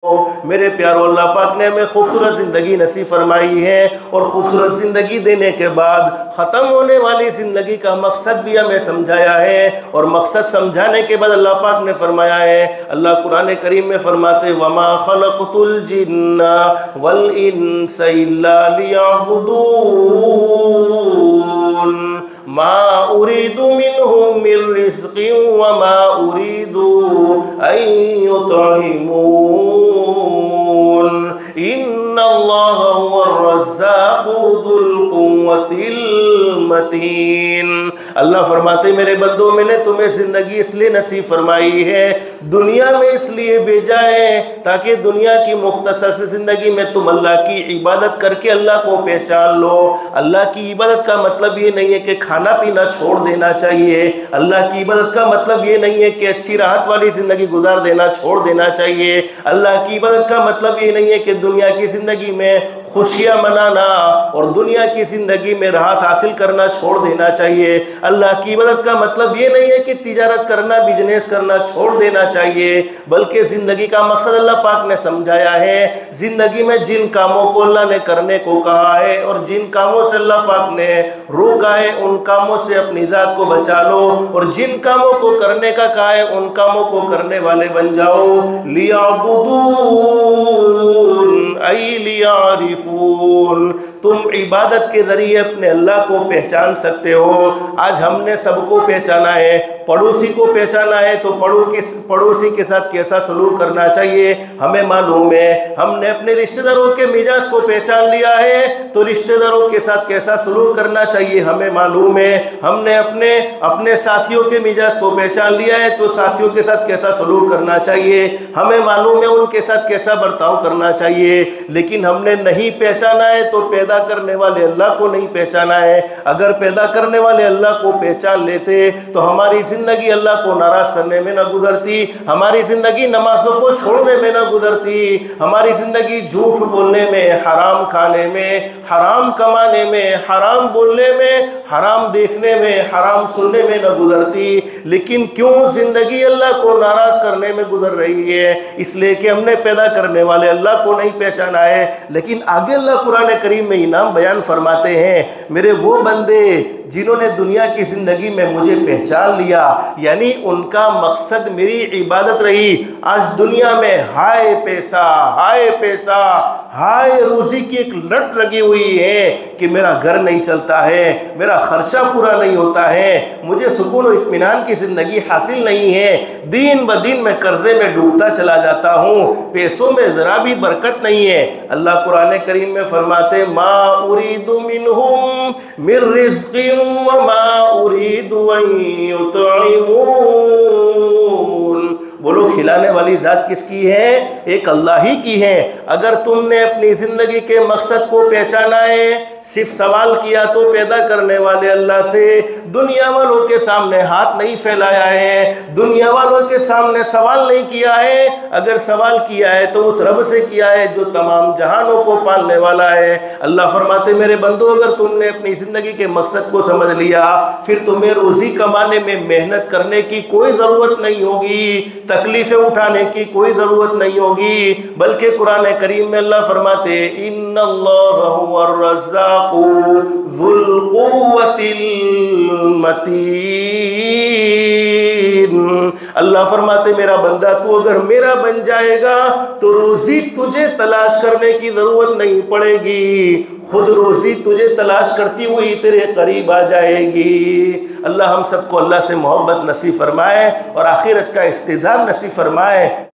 میرے پیارو، اللہ پاک نے ہمیں خوبصورت زندگی نصیب فرمائی ہے، اور خوبصورت زندگی دینے کے بعد ختم ہونے والی زندگی کا مقصد بھی ہمیں سمجھایا ہے، اور مقصد سمجھانے کے بعد اللہ پاک نے فرمایا ہے، اللہ قرآن کریم میں فرماتے وَمَا خَلَقْتُ الْجِنَّ وَالْإِنسَ إِلَّا لِيَعْبُدُونَ مَا أُرِيدُ مِنْهُمْ مِنْ رِزْقٍ وَمَا أُرِيدُ أَنْ يُطْعِمُونَ إِنَّ اللَّهَ هُوَ الرَّزَّاقُ ذُو الْقُوَّةِ الْمَتِينَ۔ اللہ فرماتے میرے بندوں، میں نے تمہیں زندگی اس لیے نصیب فرمائی ہے، دنیا میں اس لیے بھیجا ہے تاکہ دنیا کی مختصر سی زندگی میں تم اللہ کی عبادت کر کے اللہ کو پہچان لو۔ اللہ کی عبادت کا مطلب یہ نہیں ہے کہ کھانا پینا چھوڑ دینا چاہیے، اللہ کی عبادت کا مطلب یہ نہیں ہے کہ اچھی راحت والی زندگی گزار دینا چھوڑ دینا چاہیے، اللہ کی عبادت کا مطلب یہ نہیں ہے کہ دنیا کی زندگی میں خوشیاں منانا اور دنیا کی زندگی میں راحت حاصل کرنا چھوڑ دینا چاہیے، اللہ کی عبادت کا مطلب یہ نہیں ہے کہ تجارت کرنا، بزنس کرنا چھوڑ دینا چاہیے، بلکہ زندگی کا مقصد اللہ پاک نے سمجھایا ہے۔ زندگی میں جن کاموں کو اللہ نے کرنے کو کہا ہے اور جن کاموں سے اللہ پاک نے روکا ہے، ان کاموں سے اپنی ذات کو بچا لو، اور جن کاموں کو کرنے کا کہا ہے ان کاموں کو کرنے والے بن جاؤ۔ لیعبدون ای لیعرفون، تم عبادت کے ذریعے اپنے اللہ کو پہچان سکتے ہو۔ آج ہم نے سب کو پہچانا ہے، پڑوسی کو پہچانا ہے تو پڑوسی کے ساتھ کیسا سلوک کرنا چاہیے ہمیں معلوم ہے۔ ہم نے اپنے رشتہ داروں کے مزاج کو پہچان لیا ہے تو رشتہ داروں کے ساتھ کیسا سلوک کرنا چاہیے ہمیں معلوم ہے۔ ہم نے اپنے ساتھیوں کے مزاج کو پہچان لیا ہے تو ساتھیوں کے ساتھ کیسا سلوک کرنا چاہیے ہمیں معلوم ہے، ان کے ساتھ کیسا برتاؤ کرنا چاہیے۔ لیکن ہم نے نہیں پہچانا ہے تو پیدا کرنے والے اللہ کو نہیں پہچانا ہے۔ اگر پیدا کرنے والے اللہ کو پہچان لیتے تو ہماری زندگی اللہ کو ناراض کرنے میں نہ گزرتی، ہماری زندگی نمازوں کو چھوڑنے میں نہ گزرتی، ہماری زندگی جھوٹ بولنے میں، حرام کھانے میں، حرام کمانے میں، حرام بولنے میں، حرام دیکھنے میں، حرام سننے میں نہ گزرتی۔ لیکن کیوں زندگی اللہ کو ناراض کرنے میں گزر رہی ہے؟ اس لیے کہ ہم نے پیدا کرنے والے اللہ کو نہیں پہچانا ہے۔ لیکن آگے اللہ قرآن کریم میں انعام بیان فرماتے ہیں، میرے وہ بندے جنہوں نے دنیا کی زندگی میں مجھے پہچان لیا، یعنی ان کا مقصد میری عبادت رہی۔ آج دنیا میں ہائے پیسہ، ہائے روزی کی ایک لٹ لگی ہوئی ہے کہ میرا گھر نہیں چلتا ہے، میرا خرچہ پورا نہیں ہوتا ہے، مجھے سکون و اطمینان کی زندگی حاصل نہیں ہے، دن بدن میں قرضے میں ڈوبتا چلا جاتا ہوں، پیسوں میں ذرا بھی برکت نہیں ہے۔ اللہ قرآن کریم میں فرماتے ما اريد منهم من رزق وما اريد ان يطعمون۔ بولو کھلانے والی ذات کس کی ہے؟ ایک اللہ ہی کی ہے۔ اگر تم نے اپنی زندگی کے مقصد کو پہچانا ہے، صرف سوال کیا تو پیدا کرنے والے اللہ سے دنیا والوں کے سامنے ہاتھ نہیں پھیلایا ہے، دنیا والوں کے سامنے سوال نہیں کیا ہے۔ اگر سوال کیا ہے تو اس رب سے کیا ہے جو تمام جہانوں کو پالنے والا ہے۔ اللہ فرماتے میرے بندو، اگر تم نے اپنی زندگی کے مقصد کو سمجھ لیا، پھر تمہیں روزی کمانے میں محنت کرنے کی کوئی ضرورت نہیں ہوگی، تکلیفیں اٹھانے کی کوئی ضرورت نہیں ہوگی، بلکہ قرآن کریم میں اللہ فرماتے ان اللہ هو الرزاق ذو القوة المتین۔ اللہ فرماتے میرا بندہ تو اگر میرا بن جائے گا تو روزی تجھے تلاش کرنے کی ضرورت نہیں پڑے گی، خود روزی تجھے تلاش کرتی ہوئی تیرے قریب آ جائے گی۔ اللہ ہم سب کو اللہ سے محبت نصیب فرمائے اور آخرت کا استعداد نصیب فرمائے۔